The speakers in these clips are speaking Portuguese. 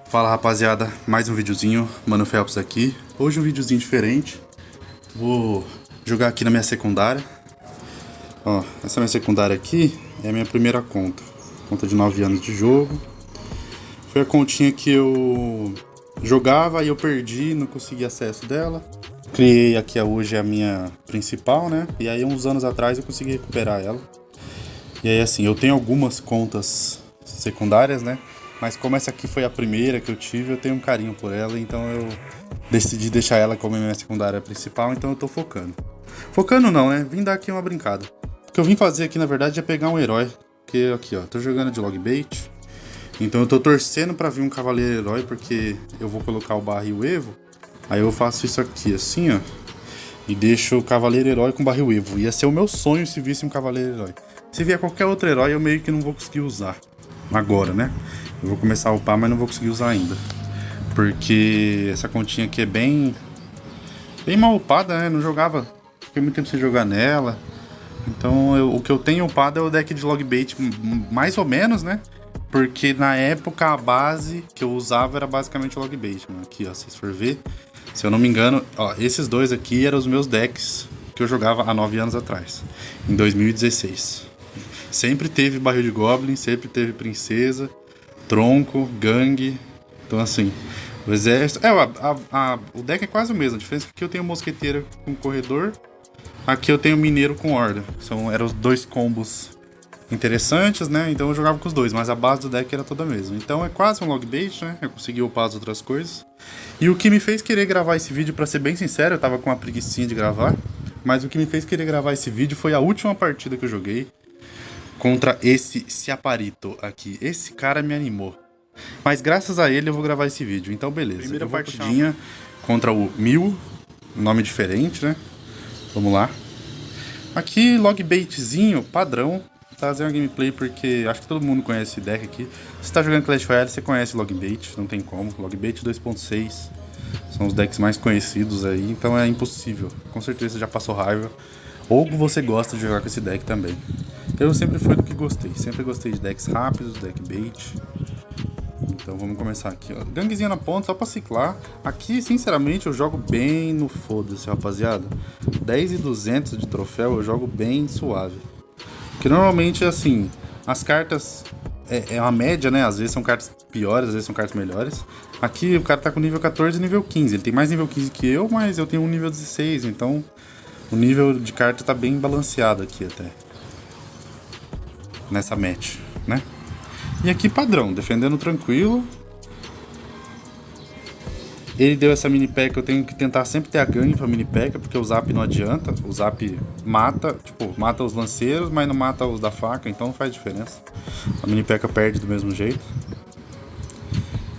Fala rapaziada, mais um videozinho, Mano Phelps aqui. Hoje um videozinho diferente. Vou jogar aqui na minha secundária. Ó, essa minha secundária aqui é a minha primeira conta. Conta de 9 anos de jogo. Foi a continha que eu jogava e eu perdi, não consegui acesso dela. Criei aqui hoje a minha principal, né? E aí uns anos atrás eu consegui recuperar ela. E aí assim, eu tenho algumas contas secundárias, né? Mas como essa aqui foi a primeira que eu tive, eu tenho um carinho por ela, então eu decidi deixar ela como minha secundária principal, então eu tô focando. Focando não, né? Vim dar aqui uma brincada. O que eu vim fazer aqui, na verdade, é pegar um herói. Porque aqui, ó, tô jogando de Logbait. Então eu tô torcendo pra vir um cavaleiro herói, porque eu vou colocar o barril Evo. Aí eu faço isso aqui, assim, ó. E deixo o cavaleiro herói com barril Evo. Ia ser o meu sonho se visse um cavaleiro herói. Se vier qualquer outro herói, eu meio que não vou conseguir usar. Agora, né? Eu vou começar a upar, mas não vou conseguir usar ainda. Porque essa continha aqui é bem mal upada, né? Não jogava. Fiquei muito tempo sem jogar nela. Então o que eu tenho upado é o deck de Logbait, mais ou menos, né? Porque na época a base que eu usava era basicamente o Logbait, mano. Aqui, ó, se vocês forem ver. Se eu não me engano, ó, esses dois aqui eram os meus decks que eu jogava há 9 anos atrás. Em 2016. Sempre teve barril de Goblin, sempre teve princesa, tronco, gangue. Então assim, o exército... o deck é quase o mesmo. A diferença é que aqui eu tenho mosqueteiro com corredor. Aqui eu tenho mineiro com horda. Eram os dois combos interessantes, né? Então eu jogava com os dois, mas a base do deck era toda a mesma. Então é quase um Logbait, né? Eu consegui upar as outras coisas. E o que me fez querer gravar esse vídeo, pra ser bem sincero, eu tava com uma preguicinha de gravar. Mas o que me fez querer gravar esse vídeo foi a última partida que eu joguei contra esse Ciaparito aqui. Esse cara me animou. Mas graças a ele eu vou gravar esse vídeo. Então beleza. Primeira partidinha contra o Mil. Nome diferente, né? Vamos lá. Aqui, Logbaitzinho, padrão. Vou trazer uma gameplay porque acho que todo mundo conhece esse deck aqui. Se você tá jogando Clash Royale, você conhece Logbait. Não tem como. Logbait 2.6 são os decks mais conhecidos aí. Então é impossível. Com certeza você já passou raiva. Ou você gosta de jogar com esse deck também. Eu sempre fui do que gostei. Sempre gostei de decks rápidos, deck bait. Então vamos começar aqui, ó. Ganguezinha na ponta, só pra ciclar. Aqui, sinceramente, eu jogo bem no foda-se, rapaziada. 10.200 de troféu eu jogo bem suave. Porque normalmente, assim, as cartas... É uma média, né? Às vezes são cartas piores, às vezes são cartas melhores. Aqui o cara tá com nível 14 e nível 15. Ele tem mais nível 15 que eu, mas eu tenho um nível 16, então... O nível de carta tá bem balanceado aqui até. Nessa match, né? E aqui padrão, defendendo tranquilo. Ele deu essa mini P.E.K.K.A, eu tenho que tentar sempre ter a gangue pra mini P.E.K.K.A, porque o zap não adianta. O zap mata, tipo, mata os lanceiros, mas não mata os da faca, então não faz diferença. A mini P.E.K.K.A perde do mesmo jeito.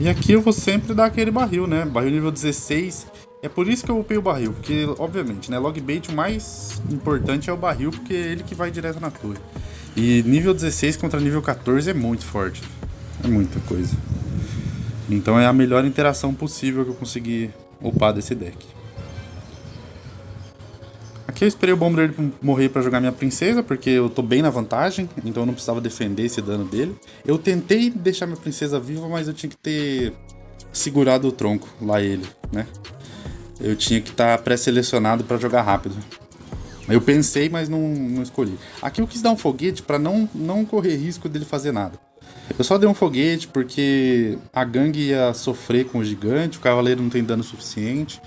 E aqui eu vou sempre dar aquele barril, né? Barril nível 16. É por isso que eu upei o barril, porque, obviamente, né, Logbait o mais importante é o barril, porque é ele que vai direto na torre. E nível 16 contra nível 14 é muito forte. É muita coisa. Então é a melhor interação possível que eu consegui upar desse deck. Aqui eu esperei o Bomber morrer pra jogar minha princesa, porque eu tô bem na vantagem, então eu não precisava defender esse dano dele. Eu tentei deixar minha princesa viva, mas eu tinha que ter segurado o tronco, lá ele, né? Eu tinha que estar pré-selecionado para jogar rápido. Eu pensei, mas não escolhi. Aqui eu quis dar um foguete para não correr risco dele fazer nada. Eu só dei um foguete porque a gangue ia sofrer com o gigante, o cavaleiro não tem dano suficiente.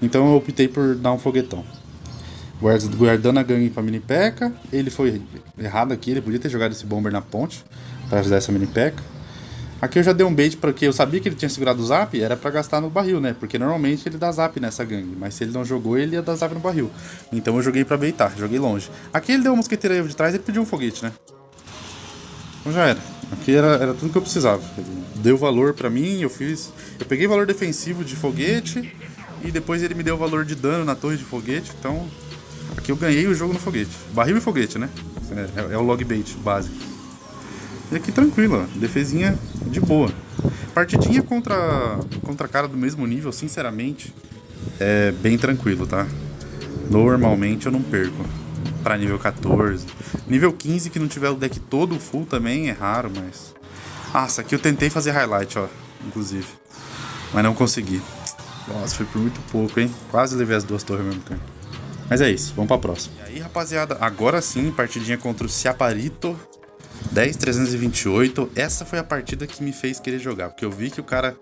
Então eu optei por dar um foguetão. Guardando a gangue pra mini P.E.K.K.A. Ele foi errado aqui, ele podia ter jogado esse bomber na ponte para ajudar essa mini P.E.K.K.A. Aqui eu já dei um bait porque eu sabia que ele tinha segurado o zap, era pra gastar no barril, né? Porque normalmente ele dá zap nessa gangue, mas se ele não jogou, ele ia dar zap no barril. Então eu joguei pra baitar, joguei longe. Aqui ele deu um mosqueteiro de trás, ele pediu um foguete, né? Então já era. Aqui era tudo que eu precisava. Ele deu valor pra mim, eu peguei valor defensivo de foguete e depois ele me deu valor de dano na torre de foguete, então aqui eu ganhei o jogo no foguete. Barril e foguete, né? É o Logbait básico. E aqui tranquilo, ó. Defesinha de boa. Partidinha contra cara do mesmo nível, sinceramente, é bem tranquilo, tá? Normalmente eu não perco pra nível 14. Nível 15 que não tiver o deck todo full também é raro, mas... Nossa, aqui eu tentei fazer highlight, ó. inclusive. Mas não consegui. Nossa, foi por muito pouco, hein? Quase levei as duas torres ao mesmo tempo. Mas é isso, vamos pra próxima. E aí, rapaziada, agora sim, partidinha contra o Ciaparito. 10.328. Essa foi a partida que me fez querer jogar. Porque eu vi que o cara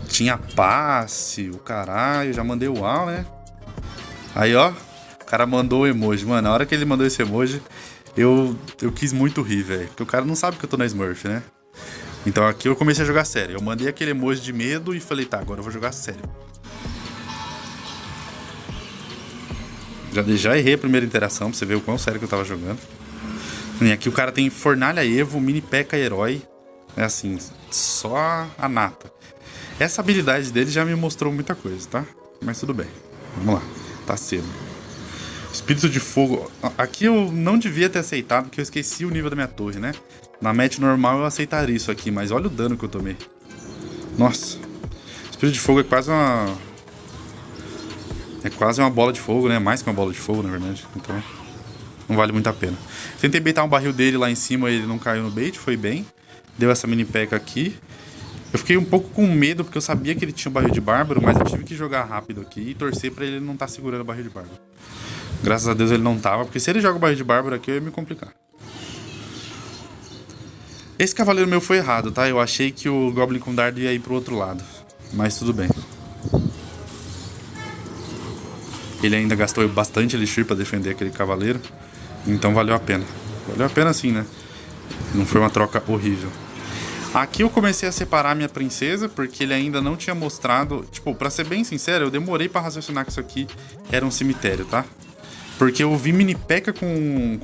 tinha passe, o caralho. Já mandei o uau, né? Aí, ó, o cara mandou o emoji. Mano, na hora que ele mandou esse emoji, eu quis muito rir, velho. Porque o cara não sabe que eu tô na Smurf, né? Então aqui eu comecei a jogar sério. Eu mandei aquele emoji de medo e falei, tá, agora eu vou jogar sério. Já errei a primeira interação, pra você ver o quão sério que eu tava jogando. E aqui o cara tem Fornalha Evo, Mini P.E.K.K.A. Herói. É assim, só a nata. Essa habilidade dele já me mostrou muita coisa, tá? Mas tudo bem. Vamos lá. Tá cedo. Espírito de Fogo. Aqui eu não devia ter aceitado, porque eu esqueci o nível da minha torre, né? Na match normal eu aceitaria isso aqui, mas olha o dano que eu tomei. Nossa. Espírito de Fogo é quase uma... É quase uma bola de fogo, né? Mais que uma bola de fogo, na verdade. Então, não vale muito a pena. Tentei baitar um barril dele lá em cima, ele não caiu no bait, foi bem. Deu essa mini P.E.K.K.A. aqui. Eu fiquei um pouco com medo, porque eu sabia que ele tinha um barril de bárbaro, mas eu tive que jogar rápido aqui e torcer pra ele não estar segurando o barril de bárbaro. Graças a Deus ele não tava, porque se ele joga o barril de bárbaro aqui, eu ia me complicar. Esse cavaleiro meu foi errado, tá? Eu achei que o Goblin com dardo ia ir pro outro lado. Mas tudo bem. Ele ainda gastou bastante elixir pra defender aquele cavaleiro. Então valeu a pena. Valeu a pena sim, né? Não foi uma troca horrível. Aqui eu comecei a separar minha princesa, porque ele ainda não tinha mostrado... Tipo, pra ser bem sincero, eu demorei pra raciocinar que isso aqui era um cemitério, tá? Porque eu vi mini P.E.K.K.A. com...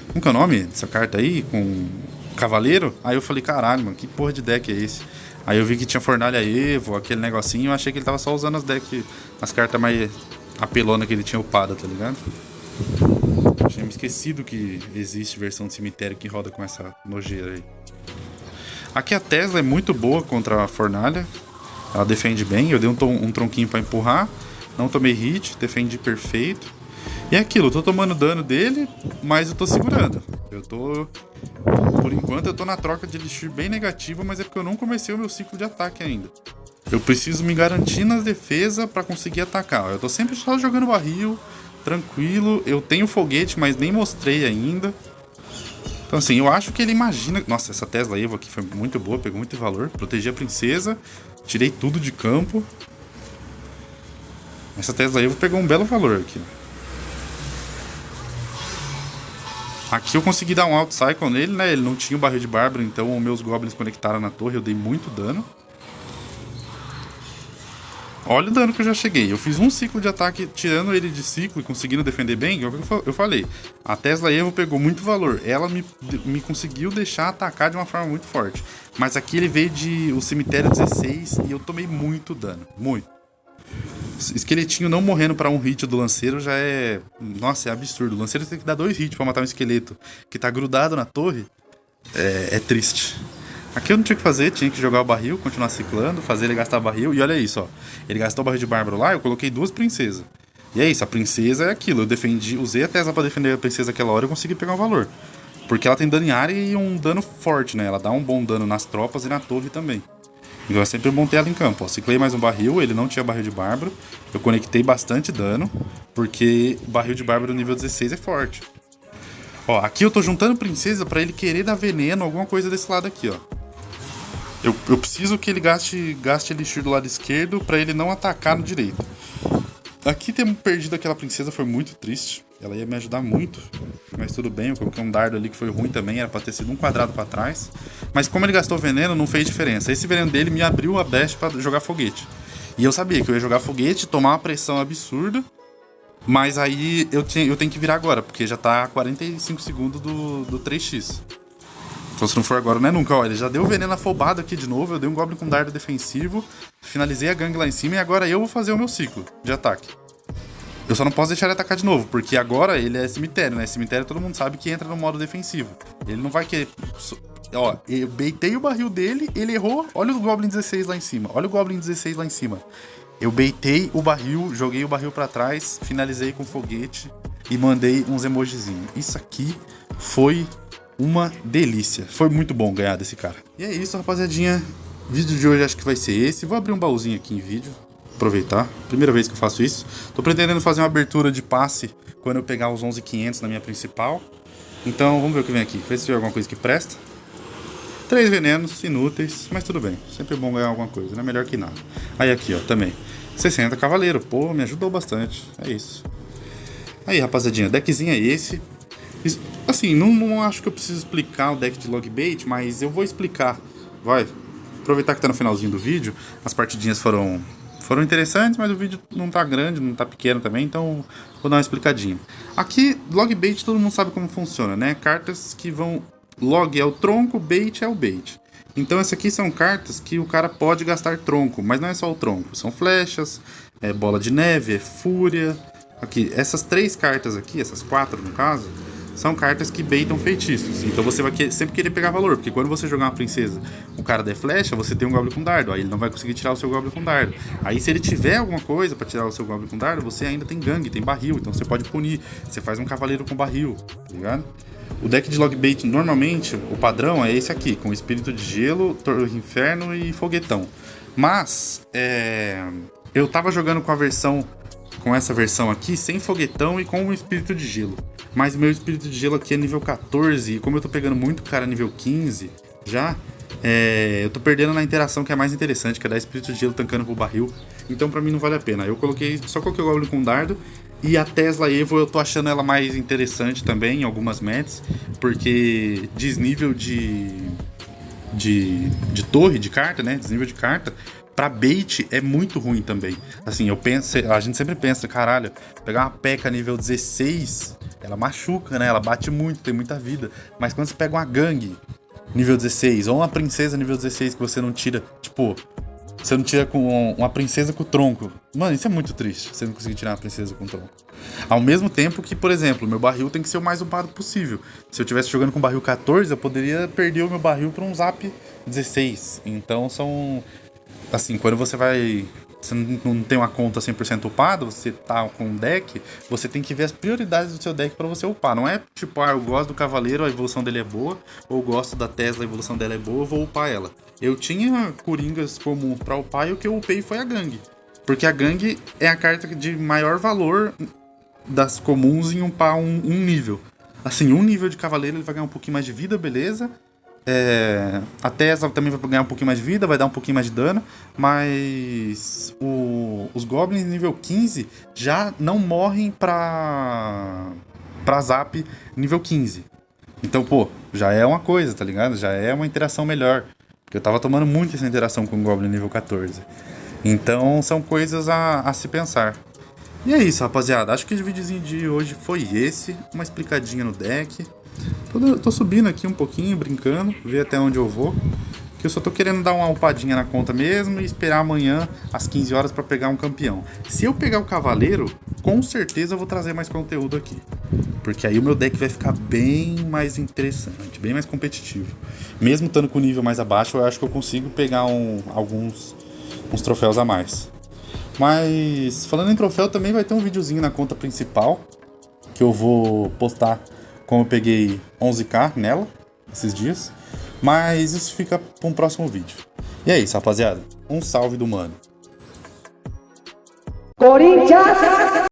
Como que é o nome dessa carta aí? Com cavaleiro. Aí eu falei, caralho, mano, que porra de deck é esse? Aí eu vi que tinha Fornalha Evo, aquele negocinho. Eu achei que ele tava só usando as cartas mais apelona que ele tinha upada, tá ligado? Eu tinha me esquecido que existe versão de cemitério que roda com essa nojeira aí. Aqui a Tesla é muito boa contra a Fornalha. Ela defende bem. Eu dei um tronquinho pra empurrar. Não tomei hit, defendi perfeito. E é aquilo, eu tô tomando dano dele, mas eu tô segurando. Por enquanto eu tô na troca de elixir bem negativa, mas é porque eu não comecei o meu ciclo de ataque ainda. Eu preciso me garantir nas defesas pra conseguir atacar. Eu tô sempre só jogando barril, tranquilo. Eu tenho foguete, mas nem mostrei ainda. Então assim, eu acho que ele imagina... Nossa, essa Tesla Evo aqui foi muito boa, pegou muito valor. Protegi a princesa, tirei tudo de campo. Essa Tesla Evo pegou um belo valor aqui. Aqui eu consegui dar um Auto Cycle nele, né? Ele não tinha o barril de bárbaro, então os meus goblins conectaram na torre, eu dei muito dano. Olha o dano que eu já cheguei. Eu fiz um ciclo de ataque tirando ele de ciclo e conseguindo defender bem. Eu falei, a Tesla Evo pegou muito valor. Ela me conseguiu deixar atacar de uma forma muito forte. Mas aqui ele veio de o cemitério 16 e eu tomei muito dano. Muito. Esqueletinho não morrendo pra um hit do lanceiro já é... Nossa, é absurdo. O lanceiro tem que dar 2 hits pra matar um esqueleto que tá grudado na torre. É triste. Aqui eu não tinha o que fazer, tinha que jogar o barril, continuar ciclando, fazer ele gastar barril. E olha isso, ó. Ele gastou o barril de bárbaro lá, eu coloquei 2 princesas. E é isso, a princesa é aquilo. Eu defendi, usei a Tesla pra defender a princesa aquela hora e eu consegui pegar um valor. Porque ela tem dano em área e um dano forte, né? Ela dá um bom dano nas tropas e na torre também. Então é sempre bom ter ela em campo. Ó, ciclei mais um barril, ele não tinha barril de bárbaro. Eu conectei bastante dano, porque barril de bárbaro nível 16 é forte. Ó, aqui eu tô juntando princesa pra ele querer dar veneno, alguma coisa desse lado aqui, ó. Eu preciso que ele gaste elixir do lado esquerdo pra ele não atacar no direito. Aqui temos perdido aquela princesa, foi muito triste. Ela ia me ajudar muito, mas tudo bem. Eu coloquei um dardo ali que foi ruim também, era pra ter sido um quadrado pra trás. Mas como ele gastou veneno, não fez diferença. Esse veneno dele me abriu a brecha pra jogar foguete. E eu sabia que eu ia jogar foguete, tomar uma pressão absurda. Mas aí eu tenho que virar agora, porque já tá a 45 segundos do 3x. Então se não for agora, não é nunca. Ó, ele já deu veneno afobado aqui de novo. Eu dei um Goblin com dardo defensivo. Finalizei a gangue lá em cima e agora eu vou fazer o meu ciclo de ataque. Eu só não posso deixar ele atacar de novo, porque agora ele é cemitério, né? Cemitério todo mundo sabe que entra no modo defensivo. Ele não vai querer... Ó, eu baitei o barril dele, ele errou. Olha o Goblin 16 lá em cima. Olha o Goblin 16 lá em cima. Eu baitei o barril, joguei o barril pra trás, finalizei com foguete e mandei uns emojizinhos. Isso aqui foi uma delícia. Foi muito bom ganhar desse cara. E é isso, rapaziadinha. O vídeo de hoje acho que vai ser esse. Vou abrir um baúzinho aqui em vídeo. Aproveitar. Primeira vez que eu faço isso. Tô pretendendo fazer uma abertura de passe quando eu pegar os 11.500 na minha principal. Então vamos ver o que vem aqui. Ver se tem alguma coisa que presta. 3 venenos inúteis, mas tudo bem. Sempre é bom ganhar alguma coisa, né? Melhor que nada. Aí aqui, ó, também. 60 cavaleiro. Pô, me ajudou bastante. É isso. Aí, rapaziadinha, deckzinho é esse. Assim, não acho que eu preciso explicar o deck de Logbait, mas eu vou explicar. Vai. Aproveitar que tá no finalzinho do vídeo. As partidinhas foram interessantes, mas o vídeo não tá grande, não tá pequeno também, então vou dar uma explicadinha. Aqui, Logbait, todo mundo sabe como funciona, né? Cartas que vão... Log é o tronco, bait é o bait. Então essas aqui são cartas que o cara pode gastar tronco, mas não é só o tronco. São flechas, é bola de neve, é fúria. Aqui, essas 3 cartas aqui, essas 4 no caso, são cartas que baitam feitiços. Então você vai sempre querer pegar valor, porque quando você jogar uma princesa, o cara der flecha, você tem um Goblin com dardo. Aí ele não vai conseguir tirar o seu Goblin com dardo. Aí se ele tiver alguma coisa pra tirar o seu Goblin com dardo, você ainda tem gangue, tem barril. Então você pode punir. Você faz um cavaleiro com barril, tá ligado? O deck de Logbait, normalmente, o padrão é esse aqui, com Espírito de Gelo, Torre Inferno e Foguetão. Mas, eu tava jogando com essa versão aqui, sem Foguetão e com o Espírito de Gelo. Mas meu Espírito de Gelo aqui é nível 14, e como eu tô pegando muito cara nível 15, já, eu tô perdendo na interação que é mais interessante, que é dar Espírito de Gelo tancando pro barril. Então pra mim não vale a pena. Eu só coloquei o Goblin com dardo. E a Tesla Evo eu tô achando ela mais interessante também em algumas matches, porque desnível de torre, de carta, né? Desnível de carta, pra bait é muito ruim também. Assim, a gente sempre pensa, caralho, pegar uma P.E.K.K.A nível 16, ela machuca, né? Ela bate muito, tem muita vida. Mas quando você pega uma gangue nível 16, ou uma princesa nível 16 que você não tira, tipo... Você não tira com uma princesa com o tronco. Mano, isso é muito triste, você não conseguir tirar uma princesa com o tronco. Ao mesmo tempo que, por exemplo, meu barril tem que ser o mais upado possível. Se eu estivesse jogando com barril 14, eu poderia perder o meu barril para um zap 16. Então são... Assim, quando você não tem uma conta 100% upada, você tá com um deck, você tem que ver as prioridades do seu deck para você upar. Não é tipo, eu gosto do cavaleiro, a evolução dele é boa, ou gosto da Tesla, a evolução dela é boa, eu vou upar ela. Eu tinha coringas comuns pra upar e o que eu upei foi a gangue. Porque a gangue é a carta de maior valor das comuns em upar um nível. Assim, um nível de cavaleiro ele vai ganhar um pouquinho mais de vida, beleza. A Tesla também vai ganhar um pouquinho mais de vida, vai dar um pouquinho mais de dano, mas os Goblins nível 15 já não morrem pra zap nível 15. Então, pô, já é uma coisa, tá ligado? Já é uma interação melhor. Porque eu tava tomando muito essa interação com o Goblin nível 14. Então, são coisas a se pensar. E é isso, rapaziada. Acho que o videozinho de hoje foi esse. Uma explicadinha no deck. Tô subindo aqui um pouquinho, brincando, ver até onde eu vou. Que eu só tô querendo dar uma upadinha na conta mesmo e esperar amanhã às 15 horas pra pegar um campeão. Se eu pegar o cavaleiro, com certeza eu vou trazer mais conteúdo aqui. Porque aí o meu deck vai ficar bem mais interessante, bem mais competitivo. Mesmo estando com o nível mais abaixo, eu acho que eu consigo pegar uns troféus a mais. Mas falando em troféu, também vai ter um videozinho na conta principal que eu vou postar como eu peguei 11k nela esses dias. Mas isso fica para um próximo vídeo. E é isso, rapaziada. Um salve do mano. Corinthians!